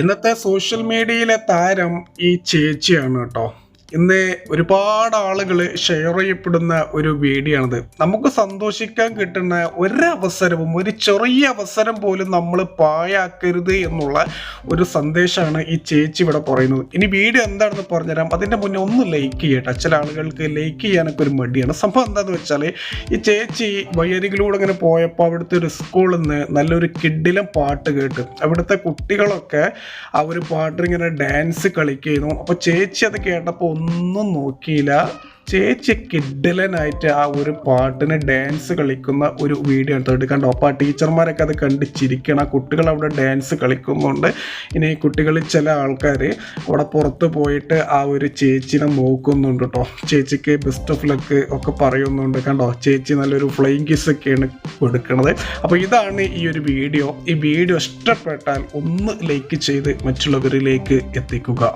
ഇന്നത്തെ സോഷ്യൽ മീഡിയയിലെ താരം ഈ ചേച്ചിയാണ് കേട്ടോ. ഇന്ന് ഒരുപാട് ആളുകൾ ഷെയർ ചെയ്യപ്പെടുന്ന ഒരു വീഡിയോ ആണിത്. നമുക്ക് സന്തോഷിക്കാൻ കിട്ടുന്ന ഒരവസരവും, ഒരു ചെറിയ അവസരം പോലും നമ്മൾ പാഴാക്കരുത് എന്നുള്ള ഒരു സന്ദേശമാണ് ഈ ചേച്ചി ഇവിടെ പറയുന്നത്. ഇനി വീഡിയോ എന്താണെന്ന് പറഞ്ഞുതരാം. അതിൻ്റെ മുന്നേ ഒന്ന് ലൈക്ക് ചെയ്യട്ടെ. ചില ആളുകൾക്ക് ലൈക്ക് ചെയ്യാനൊക്കെ ഒരു മടിയാണ്. സംഭവം എന്താണെന്ന് വെച്ചാൽ, ഈ ചേച്ചി വഴിയരികിലൂടെ ഇങ്ങനെ പോയപ്പോൾ അവിടുത്തെ ഒരു സ്കൂളിൽ നിന്ന് നല്ലൊരു കിഡിലും പാട്ട് കേട്ട് അവിടുത്തെ കുട്ടികളൊക്കെ ആ ഒരു പാട്ടിങ്ങനെ ഡാൻസ് കളിക്കുന്നു. അപ്പോൾ ചേച്ചി അത് കേട്ടപ്പോൾ ഒന്നും നോക്കിയില്ല. ചേച്ചി കിഡ്ഡലനായിട്ട് ആ ഒരു പാട്ടിന് ഡാൻസ് കളിക്കുന്ന ഒരു വീഡിയോ എടുത്തിട്ട് കണ്ടോ. അപ്പോൾ ആ ടീച്ചർമാരൊക്കെ അത് കണ്ട് ചിരിക്കണം. ആ കുട്ടികൾ അവിടെ ഡാൻസ് കളിക്കുന്നുണ്ട്. ഇനി കുട്ടികളിൽ ചില ആൾക്കാർ അവിടെ പുറത്ത് പോയിട്ട് ആ ഒരു ചേച്ചിനെ നോക്കുന്നുണ്ട് കേട്ടോ. ചേച്ചിക്ക് ബെസ്റ്റ് ഓഫ് ലക്ക് ഒക്കെ പറയുന്നുണ്ട്. കണ്ടോ, ചേച്ചി നല്ലൊരു ഫ്ലൈയിങ് കിസ് ഒക്കെയാണ് കൊടുക്കുന്നത്. അപ്പോൾ ഇതാണ് ഈ ഒരു വീഡിയോ. ഈ വീഡിയോ ഇഷ്ടപ്പെട്ടാൽ ഒന്ന് ലൈക്ക് ചെയ്ത് മറ്റുള്ളവരിലേക്ക് എത്തിക്കുക.